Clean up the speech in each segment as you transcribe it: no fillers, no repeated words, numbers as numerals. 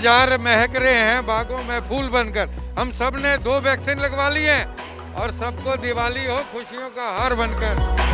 गुलजार महक रहे हैं बागों में फूल बनकर। हम सब ने 2 वैक्सीन लगवा लिए हैं और सबको दिवाली हो खुशियों का हार बनकर।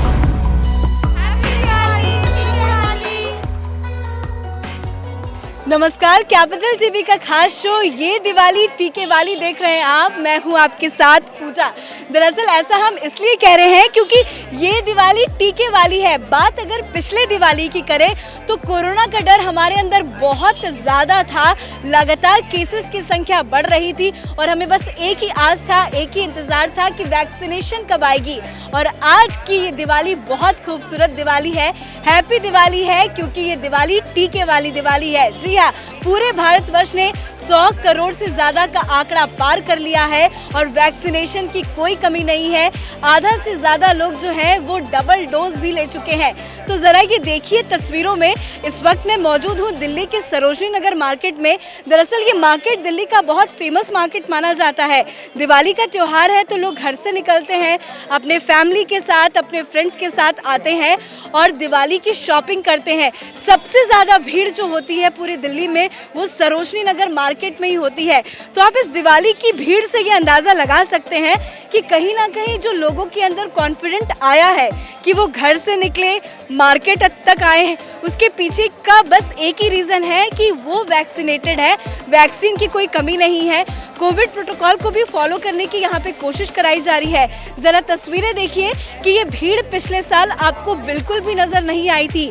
नमस्कार, कैपिटल टीवी का खास शो ये दिवाली टीके वाली देख रहे हैं आप। मैं हूं आपके साथ पूजा। दरअसल ऐसा हम इसलिए कह रहे हैं क्योंकि ये दिवाली टीके वाली है। बात अगर पिछले दिवाली की करें तो कोरोना का डर हमारे अंदर बहुत ज़्यादा था। लगातार केसेस की संख्या बढ़ रही थी और हमें बस एक ही आस था, एक ही इंतज़ार था कि वैक्सीनेशन कब आएगी। और आज की ये दिवाली बहुत खूबसूरत दिवाली है, हैप्पी दिवाली है, क्योंकि ये दिवाली टीके वाली दिवाली है। जी हाँ, पूरे भारतवर्ष ने 100 करोड़ से ज़्यादा का आंकड़ा पार कर लिया है और वैक्सीनेशन की कोई कमी नहीं है। आधा से ज़्यादा लोग जो हैं वो डबल डोज भी ले चुके हैं। तो ज़रा ये देखिए तस्वीरों में, इस वक्त मैं मौजूद हूँ दिल्ली के सरोजनी नगर मार्केट में। दरअसल ये मार्केट दिल्ली का बहुत फेमस मार्केट माना जाता है। दिवाली का त्यौहार है तो लोग घर से निकलते हैं, अपने फैमिली के साथ, अपने फ्रेंड्स के साथ आते हैं और दिवाली की शॉपिंग करते हैं। सबसे ज़्यादा भीड़ जो होती है पूरे दिल्ली में वो सरोजनी नगर मार्केट में ही होती है। तो आप इस दिवाली की भीड़ से ये अंदाज़ा लगा सकते हैं कि कहीं ना कहीं जो लोगों के अंदर कॉन्फिडेंट आया है कि वो घर से निकले, मार्केट तक आए हैं, उसके पीछे का बस एक ही रीज़न है कि वो वैक्सीनेटेड है। वैक्सीन की कोई कमी नहीं है। कोविड प्रोटोकॉल को भी फॉलो करने की यहाँ पे कोशिश कराई जा रही है। ज़रा तस्वीरें देखिए कि ये भीड़ पिछले साल आपको बिल्कुल भी नज़र नहीं आई थी।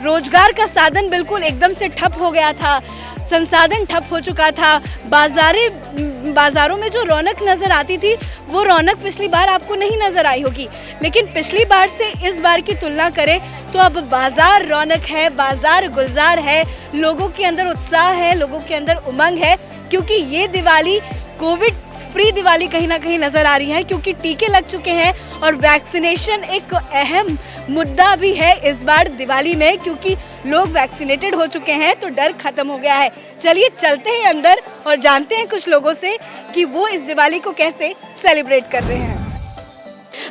रोजगार का साधन बिल्कुल एकदम से ठप हो गया था, संसाधन ठप हो चुका था। बाज़ारों में जो रौनक नज़र आती थी वो रौनक पिछली बार आपको नहीं नज़र आई होगी। लेकिन पिछली बार से इस बार की तुलना करें तो अब बाज़ार रौनक है, बाज़ार गुलजार है, लोगों के अंदर उत्साह है, लोगों के अंदर उमंग है, क्योंकि ये दिवाली कोविड फ्री दिवाली कहीं ना कहीं नज़र आ रही है, क्योंकि टीके लग चुके हैं और वैक्सीनेशन एक अहम मुद्दा भी है इस बार दिवाली में, क्योंकि लोग वैक्सीनेटेड हो चुके हैं तो डर खत्म हो गया है। चलिए चलते हैं अंदर और जानते हैं कुछ लोगों से कि वो इस दिवाली को कैसे सेलिब्रेट कर रहे हैं।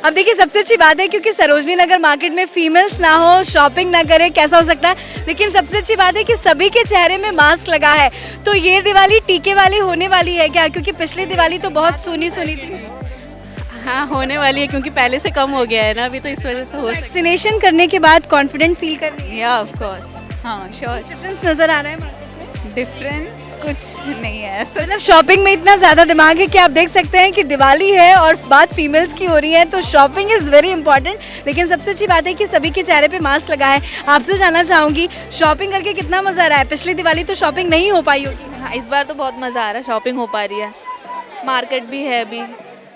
अब देखिए, सबसे अच्छी बात है क्योंकि सरोजनी नगर मार्केट में फीमेल्स ना हो, शॉपिंग ना करे, कैसा हो सकता है। लेकिन सबसे अच्छी बात है कि सभी के चेहरे में मास्क लगा है। तो ये दिवाली टीके वाली होने वाली है क्या? क्योंकि पिछली दिवाली तो बहुत सुनी थी। हाँ, होने वाली है क्योंकि पहले से कम हो गया है ना अभी, तो इस वजह से हो सकता वैक्सीनेशन करने के बाद कॉन्फिडेंट फील कर रही है? या ऑफ कोर्स, हाँ श्योर। डिफरेंस नज़र आ रहा है मार्केट में? डिफरेंस कुछ नहीं है ऐसा। मतलब शॉपिंग में इतना ज़्यादा दिमाग है कि आप देख सकते हैं कि दिवाली है और बात फीमेल्स की हो रही है, तो शॉपिंग इज़ वेरी इंपॉर्टेंट। लेकिन सबसे अच्छी बात है कि सभी के चेहरे पे मास्क लगा है। आपसे जानना चाहूँगी, शॉपिंग करके कितना मज़ा आ रहा है? पिछली दिवाली तो शॉपिंग नहीं हो पाई होगी। हाँ, इस बार तो बहुत मज़ा आ रहा है, शॉपिंग हो पा रही है, मार्केट भी है अभी।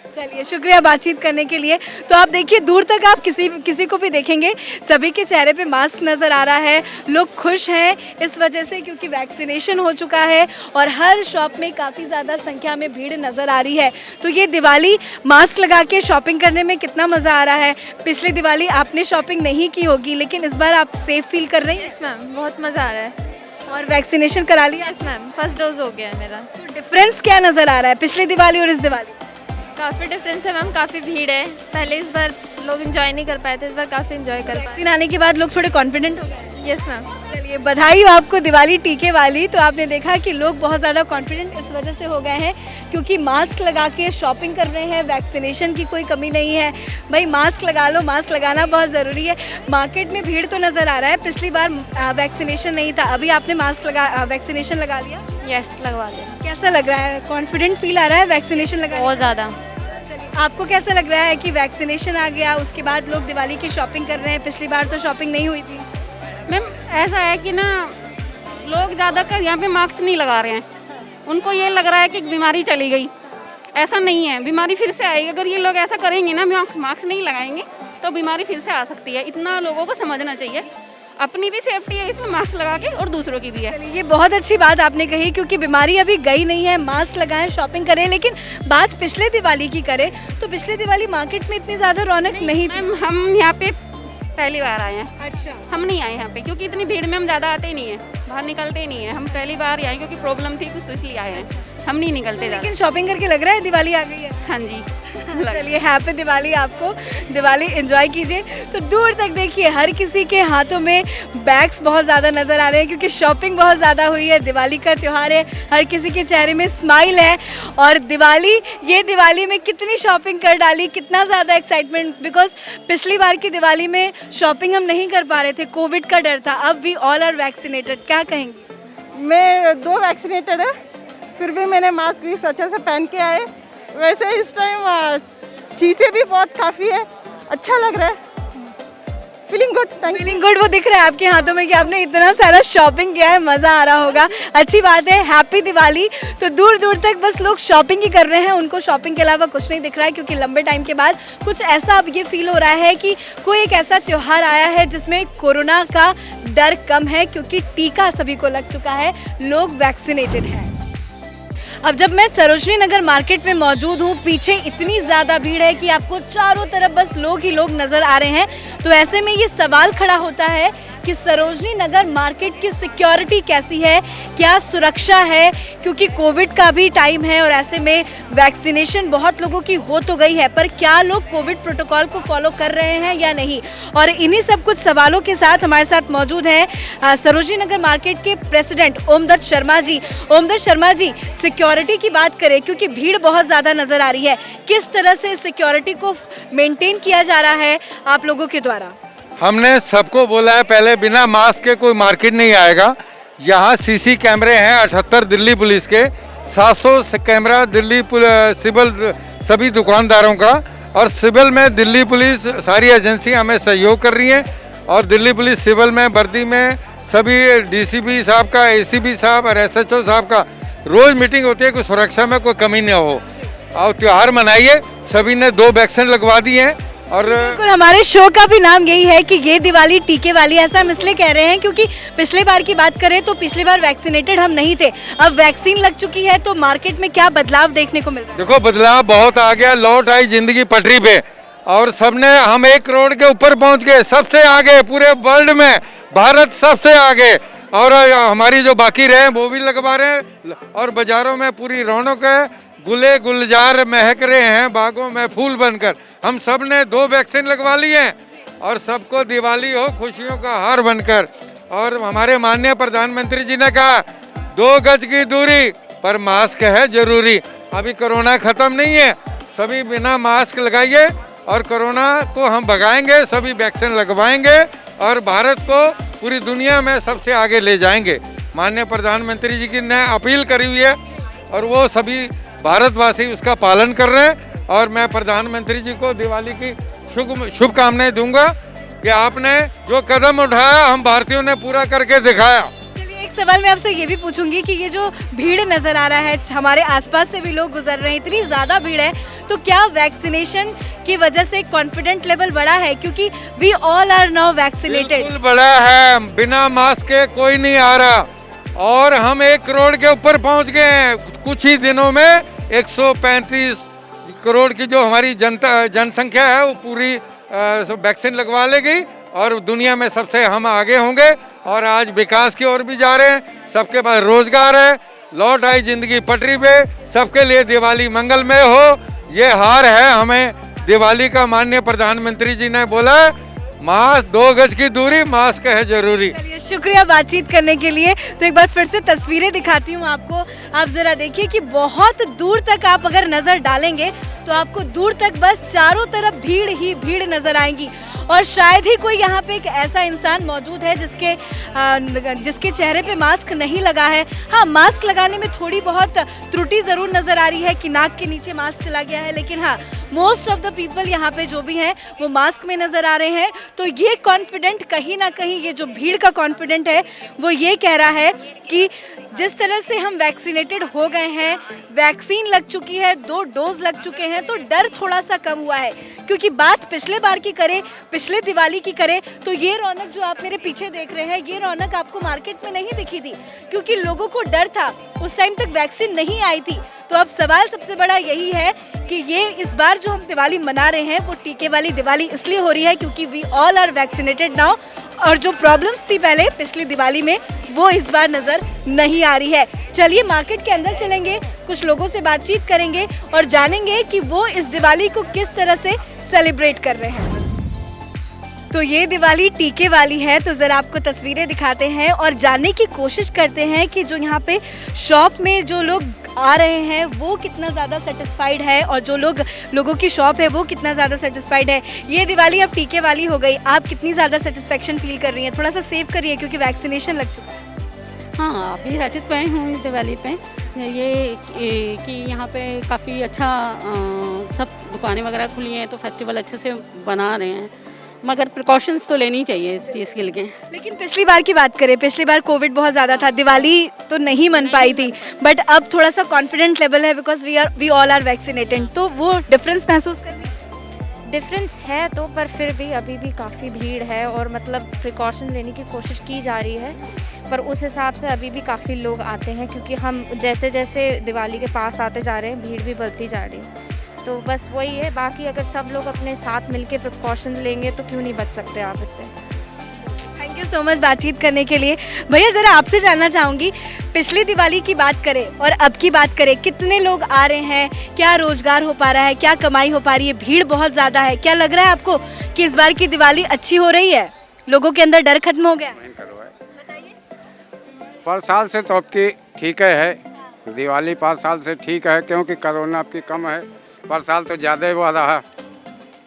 चलिए, शुक्रिया बातचीत करने के लिए। तो आप देखिए, दूर तक आप किसी को भी देखेंगे, सभी के चेहरे पे मास्क नज़र आ रहा है। लोग खुश हैं इस वजह से क्योंकि वैक्सीनेशन हो चुका है और हर शॉप में काफ़ी ज़्यादा संख्या में भीड़ नज़र आ रही है। तो ये दिवाली मास्क लगा के शॉपिंग करने में कितना मज़ा आ रहा है। पिछली दिवाली आपने शॉपिंग नहीं की होगी, लेकिन इस बार आप सेफ फील कर रही हैं? यस मैम, बहुत मज़ा आ रहा है। और वैक्सीनेशन करा लिया? यस मैम, फर्स्ट डोज हो गया है मेरा। तो डिफरेंस क्या नज़र आ रहा है पिछली दिवाली और इस दिवाली? काफ़ी डिफरेंस है मैम, काफ़ी भीड़ है। पहले इस बार लोग एंजॉय नहीं कर पाए थे, इस बार काफ़ी एंजॉय कर पाए। वैक्सीन आने के बाद लोग थोड़े कॉन्फिडेंट हो गए? Yes ma'am. चलिए, बधाई हो आपको दिवाली टीके वाली। तो आपने देखा कि लोग बहुत ज़्यादा कॉन्फिडेंट इस वजह से हो गए हैं क्योंकि मास्क लगा के शॉपिंग कर रहे हैं। वैक्सीनेशन की कोई कमी नहीं है। भाई मास्क लगा लो, मास्क लगाना बहुत ज़रूरी है। मार्केट में भीड़ तो नज़र आ रहा है, पिछली बार वैक्सीनेशन नहीं था, अभी आपने वैक्सीनेशन लगा लिया? यस, लगवा लिया। कैसा लग रहा है? कॉन्फिडेंट फील आ रहा है वैक्सीनेशन लगा? बहुत ज़्यादा। चलिए, आपको कैसा लग रहा है कि वैक्सीनेशन आ गया, उसके बाद लोग दिवाली की शॉपिंग कर रहे हैं? पिछली बार तो शॉपिंग नहीं हुई थी। मैम ऐसा है कि ना, लोग ज़्यादातर यहाँ पे मास्क नहीं लगा रहे हैं। उनको ये लग रहा है कि बीमारी चली गई। ऐसा नहीं है, बीमारी फिर से आएगी। अगर ये लोग ऐसा करेंगे ना, मास्क नहीं लगाएंगे, तो बीमारी फिर से आ सकती है। इतना लोगों को समझना चाहिए। अपनी भी सेफ्टी है इसमें मास्क लगा के और दूसरों की भी है। चलिए, ये बहुत अच्छी बात आपने कही क्योंकि बीमारी अभी गई नहीं है। मास्क लगाएं, शॉपिंग करें। लेकिन बात पिछले दिवाली की करें तो पिछले दिवाली मार्केट में इतनी ज़्यादा रौनक नहीं थी। मैम हम यहाँ पे पहली बार आए हैं। अच्छा। हम नहीं आए यहाँ पे क्योंकि इतनी भीड़ में हम ज़्यादा आते ही नहीं हैं, बाहर निकलते ही नहीं हैं। हम पहली बार आए क्योंकि प्रॉब्लम थी कुछ, तो इसलिए आए हैं। हम नहीं निकलते ज़्यादा। लेकिन शॉपिंग करके लग रहा है दिवाली आ गई है। हाँ जी। चलिए हैप्पी दिवाली आपको, दिवाली एंजॉय कीजिए। तो दूर तक देखिए हर किसी के हाथों में बैग्स बहुत ज़्यादा नज़र आ रहे हैं क्योंकि शॉपिंग बहुत ज़्यादा हुई है, दिवाली का त्यौहार है, हर किसी के चेहरे में स्माइल है। और दिवाली में कितनी शॉपिंग कर डाली, कितना ज़्यादा एक्साइटमेंट, बिकॉज पिछली बार की दिवाली में शॉपिंग हम नहीं कर पा रहे थे, कोविड का डर था। अब वी ऑल आर वैक्सीनेटेड, क्या कहेंगे? मैं 2 वैक्सीनेटेड है, फिर भी मैंने मास्क भी अच्छे से पहन के आए। वैसे इस टाइम चीज़ें भी बहुत काफ़ी है, अच्छा लग रहा है, feeling good. Thank feeling good वो दिख रहा है आपके हाथों में कि आपने इतना सारा शॉपिंग किया है, मज़ा आ रहा होगा, अच्छी बात है। हैप्पी दिवाली। तो दूर दूर तक बस लोग शॉपिंग ही कर रहे हैं, उनको शॉपिंग के अलावा कुछ नहीं दिख रहा है क्योंकि लंबे टाइम के बाद कुछ ऐसा अब ये फील हो रहा है कि कोई एक ऐसा त्यौहार आया है जिसमें कोरोना का डर कम है क्योंकि टीका सभी को लग चुका है, लोग वैक्सीनेटेड हैं। अब जब मैं सरोजनी नगर मार्केट में मौजूद हूँ, पीछे इतनी ज़्यादा भीड़ है कि आपको चारों तरफ बस लोग ही लोग नज़र आ रहे हैं। तो ऐसे में ये सवाल खड़ा होता है कि सरोजनी नगर मार्केट की सिक्योरिटी कैसी है, क्या सुरक्षा है, क्योंकि कोविड का भी टाइम है और ऐसे में वैक्सीनेशन बहुत लोगों की हो तो गई है, पर क्या लोग कोविड प्रोटोकॉल को फॉलो कर रहे हैं या नहीं। और इन्हीं सब कुछ सवालों के साथ हमारे साथ मौजूद हैं सरोजनी नगर मार्केट के प्रेसिडेंट ओमदत्त शर्मा जी। ओमदत्त शर्मा जी, सिक्योरिटी की बात करें क्योंकि भीड़ बहुत ज़्यादा नज़र आ रही है, किस तरह से सिक्योरिटी को मेंटेन किया जा रहा है आप लोगों के द्वारा? हमने सबको बोला है पहले बिना मास्क के कोई मार्केट नहीं आएगा। यहाँ सीसी कैमरे हैं 78 दिल्ली पुलिस के, 700 कैमरा दिल्ली सिविल सभी दुकानदारों का, और सिविल में दिल्ली पुलिस सारी एजेंसियाँ हमें सहयोग कर रही हैं। और दिल्ली पुलिस सिविल में वर्दी में सभी डीसीपी साहब का, एसीपी साहब और एसएचओ साहब का रोज़ मीटिंग होती है कि सुरक्षा में कोई कमी न हो। और त्यौहार मनाइए, सभी ने 2 वैक्सीन लगवा दी हैं। और बिल्कुल, हमारे शो का भी नाम यही है कि ये दिवाली टीके वाली। ऐसा हम इसलिए कह रहे हैं क्योंकि पिछले बार की बात करें तो पिछली बार वैक्सीनेटेड हम नहीं थे, अब वैक्सीन लग चुकी है, तो मार्केट में क्या बदलाव देखने को मिल रहा है? देखो बदलाव बहुत आ गया, लौट आई जिंदगी पटरी पे और सबने, हम 1 करोड़ के ऊपर पहुंच गए, सबसे आगे पूरे वर्ल्ड में, भारत सबसे आगे। और हमारी जो बाकी रहे वो भी लगवा रहे हैं और बाजारों में पूरी रौनक है, गुले गुलजार महक रहे हैं बागों में फूल बनकर। हम सब ने 2 वैक्सीन लगवा ली हैं और सबको दिवाली हो खुशियों का हार बनकर। और हमारे माननीय प्रधानमंत्री जी ने कहा 2 गज की दूरी पर मास्क है जरूरी। अभी कोरोना खत्म नहीं है, सभी बिना मास्क लगाइए और कोरोना को हम भगाएंगे, सभी वैक्सीन लगवाएंगे और भारत को पूरी दुनिया में सबसे आगे ले जाएंगे। माननीय प्रधानमंत्री जी की ने अपील करी हुई है और वो सभी भारतवासी उसका पालन कर रहे हैं। और मैं प्रधानमंत्री जी को दिवाली की शुभकामनाएं दूंगा कि आपने जो कदम उठाया हम भारतीयों ने पूरा करके दिखाया। चलिए एक सवाल मैं आपसे ये भी पूछूंगी कि ये जो भीड़ नजर आ रहा है, हमारे आसपास से भी लोग गुजर रहे हैं, इतनी ज़्यादा भीड़ है, तो क्या वैक्सीनेशन की वजह से कॉन्फिडेंट लेवल बढ़ा है? क्योंकि we all are now vaccinated. बिल्कुल बढ़ा है, बिना मास्क के कोई नहीं आ रहा और हम 1 करोड़ के ऊपर पहुंच गए हैं। कुछ ही दिनों में 135 करोड़ की जो हमारी जनसंख्या है वो पूरी वैक्सीन लगवा लेगी और दुनिया में सबसे हम आगे होंगे। और आज विकास की ओर भी जा रहे हैं, सबके पास रोजगार है, लौट आई जिंदगी पटरी पे, सबके लिए दिवाली मंगलमय हो, ये हार है हमें दिवाली का। माननीय प्रधानमंत्री जी ने बोला मास्क 2 गज की दूरी, मास्क है जरूरी। चलिए शुक्रिया बातचीत करने के लिए। तो एक बार फिर से तस्वीरें दिखाती हूँ आपको, आप जरा देखिए कि बहुत दूर तक आप अगर नज़र डालेंगे तो आपको दूर तक बस चारों तरफ भीड़ ही भीड़ नजर आएंगी। और शायद ही कोई यहाँ पे एक ऐसा इंसान मौजूद है जिसके चेहरे पे मास्क नहीं लगा है। हाँ, मास्क लगाने में थोड़ी बहुत त्रुटि ज़रूर नज़र आ रही है कि नाक के नीचे मास्क चला गया है, लेकिन हाँ मोस्ट ऑफ द पीपल यहाँ पे जो भी हैं वो मास्क में नज़र आ रहे हैं। तो ये कॉन्फिडेंट कहीं ना कहीं, ये जो भीड़ का कॉन्फिडेंट है वो ये कह रहा है कि जिस तरह से हम वैक्सीनेटेड हो गए हैं, वैक्सीन लग चुकी है, 2 डोज लग चुके हैं, तो डर थोड़ा सा कम हुआ है। क्योंकि बात पिछले बार की करें, पिछले दिवाली की करें, तो ये रौनक जो आप मेरे पीछे देख रहे हैं, ये रौनक आपको मार्केट में नहीं दिखी थी क्योंकि लोगों को डर था, उस टाइम तक वैक्सीन नहीं आई थी। तो अब सवाल सबसे बड़ा यही है कि ये इस बार जो हम दिवाली मना रहे हैं वो टीके वाली दिवाली इसलिए हो रही है क्योंकि we all are vaccinated now, और जो प्रॉब्लम्स थी पहले पिछली दिवाली में वो इस बार नजर नहीं आ रही है। चलिए मार्केट के अंदर चलेंगे, कुछ लोगों से बातचीत करेंगे और जानेंगे कि वो इस दिवाली को किस तरह से सेलिब्रेट कर रहे हैं। तो ये दिवाली टीके वाली है, तो ज़रा आपको तस्वीरें दिखाते हैं और जानने की कोशिश करते हैं कि जो यहाँ पे शॉप में जो लोग आ रहे हैं वो कितना ज़्यादा सेटिस्फाइड है और जो लोगों की शॉप है वो कितना ज़्यादा सेटिस्फाइड है। ये दिवाली अब टीके वाली हो गई, आप कितनी ज़्यादा सेटिस्फेक्शन फील कर रही हैं? थोड़ा सा सेव करिए क्योंकि वैक्सीनेशन लग चुका है। हाँ, अभी सेटिस्फाई हूँ इस दिवाली पे, ये कि यहाँ पे काफ़ी अच्छा सब दुकानें वगैरह खुली हैं तो फेस्टिवल अच्छे से बना रहे हैं, मगर प्रिकॉशंस तो लेनी चाहिए इस चीज़ के लिए। लेकिन पिछली बार की बात करें, पिछली बार कोविड बहुत ज़्यादा था, दिवाली तो नहीं मन पाई थी, बट अब थोड़ा सा कॉन्फिडेंट लेवल है because we all are vaccinated, तो वो डिफरेंस महसूस कर रही है? डिफरेंस है तो, पर फिर भी अभी भी काफ़ी भीड़ है और मतलब प्रिकॉशन लेने की कोशिश की जा रही है, पर उस हिसाब से अभी भी काफ़ी लोग आते हैं क्योंकि हम जैसे जैसे दिवाली के पास आते जा रहे हैं भीड़ भी बढ़ती जा रही है। तो बस वही है, बाकी अगर सब लोग अपने साथ मिलके प्रिकॉशंस लेंगे तो क्यों नहीं बच सकते आप इससे। थैंक यू सो मच बातचीत करने के लिए। भैया ज़रा आपसे जानना चाहूँगी, पिछली दिवाली की बात करें और अब की बात करें, कितने लोग आ रहे हैं, क्या रोजगार हो पा रहा है, क्या कमाई हो पा रही है? भीड़ बहुत ज़्यादा है, क्या लग रहा है आपको कि इस बार की दिवाली अच्छी हो रही है, लोगों के अंदर डर खत्म हो गया? पर साल से तो आपकी ठीक है, दिवाली पर साल से ठीक है क्योंकि कोरोना आपकी कम है, पर साल तो ज़्यादा ही हुआ रहा,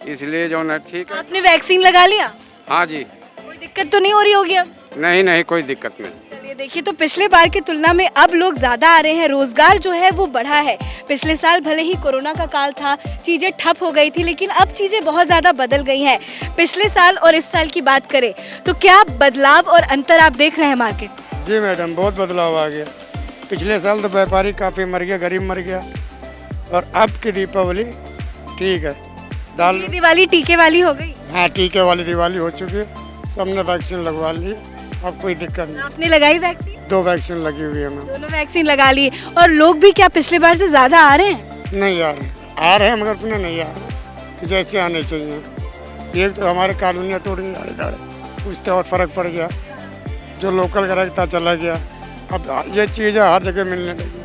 इसलिए जो है ठीक है। आपने वैक्सीन लगा लिया? हाँ जी। कोई दिक्कत तो नहीं हो रही होगी अब? नहीं, कोई दिक्कत नहीं। चलिए देखिए, तो पिछले बार की तुलना में अब लोग ज़्यादा आ रहे हैं, रोजगार जो है वो बढ़ा है। पिछले साल भले ही कोरोना का काल था, चीज़ें ठप हो गई थी, लेकिन अब चीज़ें बहुत ज़्यादा बदल गई हैं। पिछले साल और इस साल की बात करें तो क्या बदलाव और अंतर आप देख रहे हैं मार्केट? जी मैडम, बहुत बदलाव आ गया। पिछले साल तो व्यापारी काफ़ी मर गया, गरीब मर गया, और अब की दीपावली ठीक है। ये दिवाली टीके वाली हो गई? हाँ, टीके वाली दिवाली हो चुकी है, सबने वैक्सीन लगवा ली, अब कोई दिक्कत नहीं। आपने लगाई वैक्सीन? 2 वैक्सीन लगी हुई है मैम। दोनों वैक्सीन लगा ली, और लोग भी क्या पिछले बार से ज़्यादा आ रहे हैं? नहीं आ रहे हैं मगर उतने नहीं आ रहे कि जैसे आने चाहिए। एक तो हमारे कॉलोनियाँ टूट गई आड़े दाड़े, उससे और फ़र्क पड़ गया, जो लोकल ग्राहक था चला गया। अब ये चीज़ें हर जगह मिलने लगी,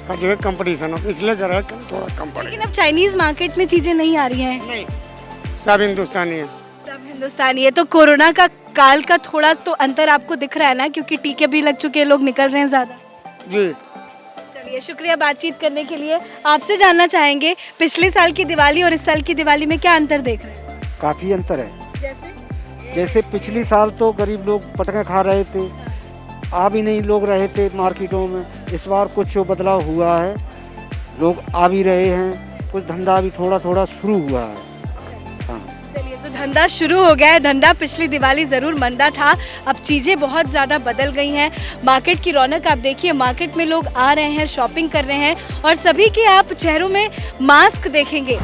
हर जगह कंपटीशन हो, इसलिए ग्राहक थोड़ा कम पड़ लेकिन गया। अब चाइनीज मार्केट में चीज़ें नहीं आ रही हैं? नहीं, सब हिंदुस्तानी है। सब हिंदुस्तानी है। तो कोरोना का काल का थोड़ा तो अंतर आपको दिख रहा है ना, क्योंकि टीके भी लग चुके हैं, लोग निकल रहे हैं ज़्यादा। जी। चलिए, शुक्रिया बातचीत करने के लिए। आपसे जानना चाहेंगे, पिछले साल की दिवाली और इस साल की दिवाली में क्या अंतर देख रहे हैं? काफ़ी अंतर है। जैसे जैसे पिछली साल तो गरीब लोग पटखे खा रहे थे, आ भी नहीं लोग रहे थे मार्केटों में। इस बार कुछ बदलाव हुआ है, लोग आ भी रहे हैं, कुछ धंधा भी थोड़ा थोड़ा शुरू हुआ है। हाँ, चलिए, तो धंधा शुरू हो गया है। धंधा पिछली दिवाली ज़रूर मंदा था, अब चीज़ें बहुत ज़्यादा बदल गई हैं। मार्केट की रौनक आप देखिए, मार्केट में लोग आ रहे हैं, शॉपिंग कर रहे हैं, और सभी के आप चेहरों में मास्क देखेंगे।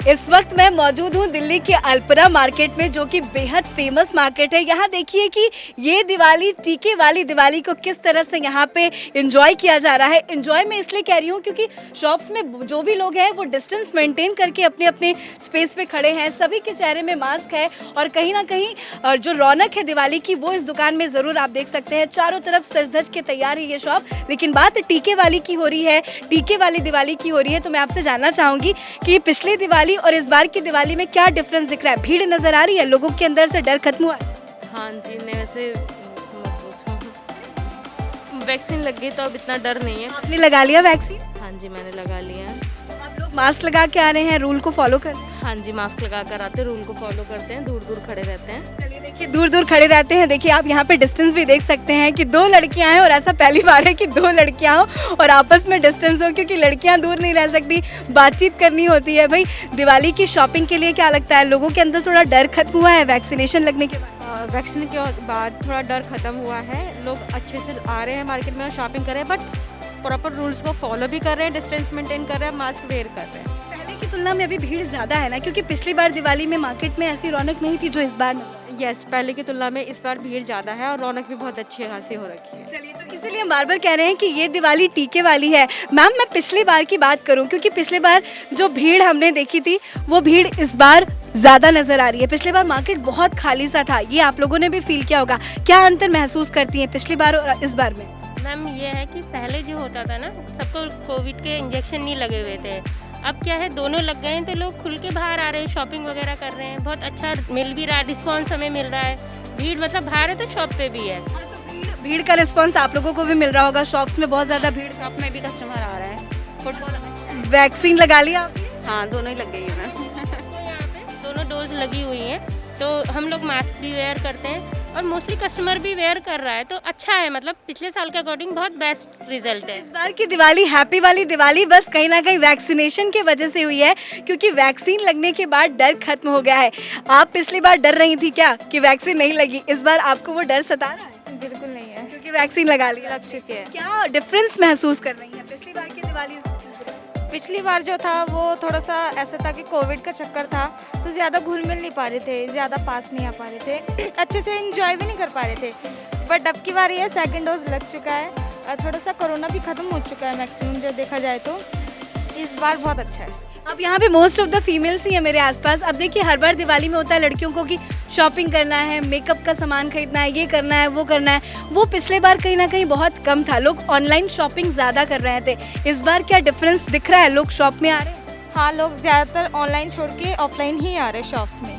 इस वक्त मैं मौजूद हूँ दिल्ली के अल्पना मार्केट में, जो कि बेहद फेमस मार्केट है। यहाँ देखिए कि ये दिवाली, टीके वाली दिवाली को किस तरह से यहाँ पे एंजॉय किया जा रहा है। एंजॉय मैं इसलिए कह रही हूँ क्योंकि शॉप्स में जो भी लोग हैं वो डिस्टेंस मेंटेन करके अपने अपने स्पेस पे खड़े हैं, सभी के चेहरे में मास्क है, और कहीं ना कहीं जो रौनक है दिवाली की वो इस दुकान में ज़रूर आप देख सकते हैं। चारों तरफ सज धज के तैयार है ये शॉप। लेकिन बात टीके वाली की हो रही है, टीके वाली दिवाली की हो रही है, तो मैं आपसे जानना चाहूँगी कि पिछली दिवाली और इस बार की दिवाली में क्या डिफरेंस दिख रहा है? भीड़ नजर आ रही है, लोगों के अंदर से डर खत्म हुआ है? हाँ जी, नहीं वैसे वैक्सीन लग गई तो अब इतना डर नहीं है। आपने लगा लिया वैक्सीन? हाँ जी, मैंने लगा लिया है। आप लोग मास्क लगा के आ रहे हैं, रूल को फॉलो कर रहे हैं? हाँ जी, मास्क लगा कर आते हैं, रूल को फॉलो करते हैं, दूर दूर खड़े रहते हैं। चलिए देखिए, दूर दूर खड़े रहते हैं। देखिए आप यहाँ पे डिस्टेंस भी देख सकते हैं कि 2 लड़कियां हैं, और ऐसा पहली बार है कि 2 लड़कियां हो और आपस में डिस्टेंस हो, क्योंकि लड़कियां दूर नहीं रह सकती, बातचीत करनी होती है। भाई, दिवाली की शॉपिंग के लिए क्या लगता है, लोगों के अंदर थोड़ा डर खत्म हुआ है वैक्सीनेशन लगने के बाद? वैक्सीन के बाद थोड़ा डर खत्म हुआ है, लोग अच्छे से आ रहे हैं मार्केट में और शॉपिंग कर रहे हैं, बट प्रॉपर रूल्स को फॉलो भी कर रहे हैं, डिस्टेंस मेंटेन कर रहे हैं, मास्क वेयर कर रहे हैं। की तुलना में अभी भीड़ ज़्यादा है ना, क्योंकि पिछली बार दिवाली में मार्केट में ऐसी रौनक नहीं थी जो इस बार नजर आई। यस, पहले की तुलना में इस बार भीड़ ज़्यादा है और रौनक भी बहुत अच्छी खासी हो रखी है। चलिए, तो इसीलिए हम बार बार कह रहे हैं कि ये दिवाली टीके वाली है। मैम, मैं पिछली बार की बात करूं, क्योंकि पिछली बार जो भीड़ हमने देखी थी वो भीड़ इस बार ज़्यादा नज़र आ रही है। पिछली बार मार्केट बहुत खाली सा था, ये आप लोगों ने भी फील किया होगा। क्या अंतर महसूस करती हैं पिछली बार और इस बार में? मैम ये है कि पहले जो होता था ना, सबको कोविड के इंजेक्शन नहीं लगे हुए थे। अब क्या है, दोनों लग गए हैं तो लोग खुल के बाहर आ रहे हैं, शॉपिंग वगैरह कर रहे हैं, बहुत अच्छा मिल भी रहा है, रिस्पॉन्स हमें मिल रहा है। भीड़ मतलब बाहर है तो शॉप पे भी है। भीड़ का रिस्पॉन्स आप लोगों को भी मिल रहा होगा, शॉप्स में बहुत ज़्यादा भीड़। शॉप में भी कस्टमर आ रहा है, फुटफॉल अच्छा है। वैक्सीन लगा लिया आपने? हाँ, दोनों ही लग गई है मैम। तो यहाँ पे दोनों डोज लगी हुई हैं, तो हम लोग मास्क भी वेयर करते हैं और मोस्टली कस्टमर भी वेयर कर रहा है, तो अच्छा है। मतलब पिछले साल के अकॉर्डिंग बहुत बेस्ट रिजल्ट है। इस बार की दिवाली हैप्पी वाली दिवाली बस कहीं ना कहीं वैक्सीनेशन की वजह से हुई है, क्योंकि वैक्सीन लगने के बाद डर खत्म हो गया है। आप पिछली बार डर रही थी क्या कि वैक्सीन नहीं लगी? इस बार आपको वो डर सता रहा है? बिल्कुल नहीं है, क्योंकि वैक्सीन लगा ली, लग चुकी है। क्या डिफरेंस महसूस कर रही हैं पिछली बार की दिवाली से? पिछली बार जो था वो थोड़ा सा ऐसा था कि कोविड का चक्कर था, तो ज़्यादा घुल मिल नहीं पा रहे थे, ज़्यादा पास नहीं आ पा रहे थे, अच्छे से एंजॉय भी नहीं कर पा रहे थे। बट अब की बार ये सेकंड डोज लग चुका है और थोड़ा सा कोरोना भी ख़त्म हो चुका है मैक्सिमम, जो देखा जाए तो इस बार बहुत अच्छा है। अब यहाँ पे मोस्ट ऑफ द फीमेल्स ही है मेरे आसपास। अब देखिए, हर बार दिवाली में होता है लड़कियों को कि शॉपिंग करना है, मेकअप का सामान खरीदना है, ये करना है, वो करना है। वो पिछले बार कहीं ना कहीं बहुत कम था, लोग ऑनलाइन शॉपिंग ज़्यादा कर रहे थे। इस बार क्या डिफरेंस दिख रहा है? लोग शॉप में आ रहे हैं? हाँ, लोग ज़्यादातर ऑनलाइन छोड़ के ऑफलाइन ही आ रहे हैं शॉप्स में,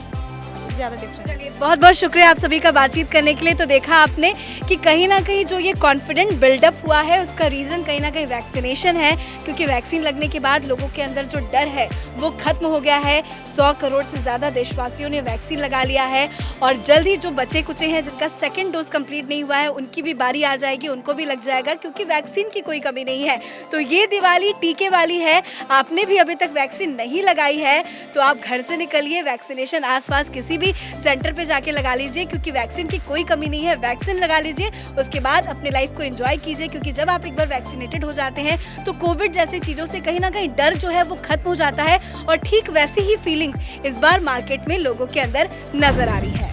ज़्यादा डिफरेंस। चलिए, बहुत बहुत शुक्रिया आप सभी का बातचीत करने के लिए। तो देखा आपने कि कहीं ना कहीं जो ये कॉन्फिडेंट बिल्डअप हुआ है उसका रीज़न कहीं ना कहीं वैक्सीनेशन है, क्योंकि वैक्सीन लगने के बाद लोगों के अंदर जो डर है वो खत्म हो गया है। 100 करोड़ से ज़्यादा देशवासियों ने वैक्सीन लगा लिया है और जल्द ही जो बचे कुचे हैं जिनका सेकेंड डोज कंप्लीट नहीं हुआ है उनकी भी बारी आ जाएगी, उनको भी लग जाएगा, क्योंकि वैक्सीन की कोई कमी नहीं है। तो ये दिवाली टीके वाली है। आपने भी अभी तक वैक्सीन नहीं लगाई है तो आप घर से निकलिए, वैक्सीनेशन आसपास किसी भी सेंटर पे जाके लगा लीजिए, क्योंकि वैक्सीन की कोई कमी नहीं है। वैक्सीन लगा लीजिए, उसके बाद अपने लाइफ को एंजॉय कीजिए, क्योंकि जब आप एक बार वैक्सीनेटेड हो जाते हैं तो कोविड जैसी चीज़ों से कहीं ना कहीं डर जो है वो खत्म हो जाता है। और ठीक वैसी ही फीलिंग इस बार मार्केट में लोगों के अंदर नजर आ रही है।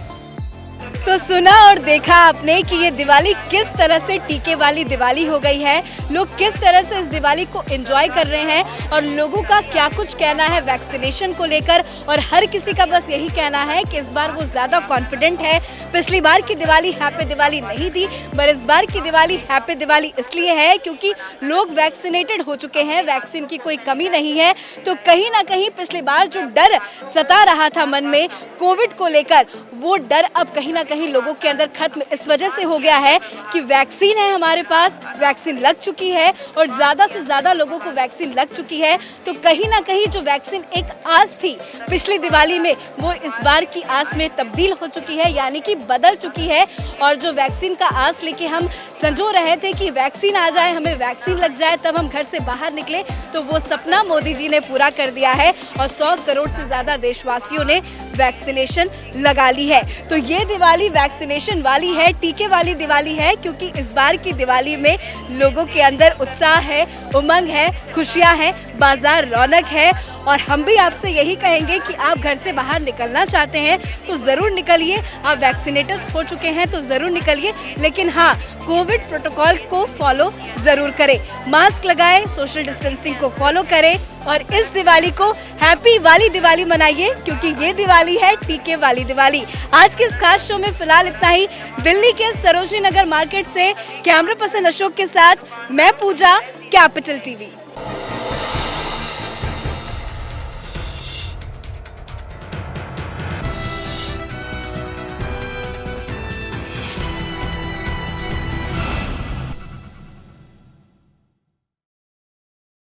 तो सुना और देखा आपने कि ये दिवाली किस तरह से टीके वाली दिवाली हो गई है, लोग किस तरह से इस दिवाली को एंजॉय कर रहे हैं और लोगों का क्या कुछ कहना है वैक्सीनेशन को लेकर। और हर किसी का बस यही कहना है कि इस बार वो ज़्यादा कॉन्फिडेंट है। पिछली बार की दिवाली हैप्पी दिवाली नहीं थी, पर इस बार की दिवाली हैप्पी दिवाली इसलिए है क्योंकि लोग वैक्सीनेटेड हो चुके हैं, वैक्सीन की कोई कमी नहीं है। तो कहीं ना कहीं पिछली बार जो डर सता रहा था मन में कोविड को लेकर, वो डर अब कहीं ना कहीं लोगों के अंदर खत्म इस वजह से हो गया है कि वैक्सीन है हमारे पास, वैक्सीन लग चुकी है और ज़्यादा से ज़्यादा लोगों को वैक्सीन लग चुकी है। तो कहीं ना कहीं जो वैक्सीन एक आस थी पिछली दिवाली में, वो इस बार की आस में तब्दील हो चुकी है, यानी कि बदल चुकी है। और जो वैक्सीन का आस लेके हम संजो रहे थे कि वैक्सीन आ जाए, हमें वैक्सीन लग जाए तब हम घर से बाहर निकले, तो वो सपना मोदी जी ने पूरा कर दिया है और 100 करोड़ से ज़्यादा देशवासियों ने वैक्सीनेशन लगा ली है। तो ये दिवाली वैक्सीनेशन वाली है, टीके वाली दिवाली है, क्योंकि इस बार की दिवाली में लोगों के अंदर उत्साह है, उमंग है, खुशियां हैं, बाजार रौनक है। और हम भी आपसे यही कहेंगे कि आप घर से बाहर निकलना चाहते हैं तो ज़रूर निकलिए, आप वैक्सीनेटेड हो चुके हैं तो ज़रूर निकलिए, लेकिन हाँ, कोविड प्रोटोकॉल को फॉलो ज़रूर करें, मास्क लगाएं, सोशल डिस्टेंसिंग को फॉलो करें और इस दिवाली को हैप्पी वाली दिवाली मनाइए, क्योंकि ये दिवाली है टीके वाली दिवाली। आज के इस खास शो में फिलहाल इतना ही। दिल्ली के सरोजनी नगर मार्केट से कैमरा पर्सन अशोक के साथ मैं पूजा, कैपिटल टीवी।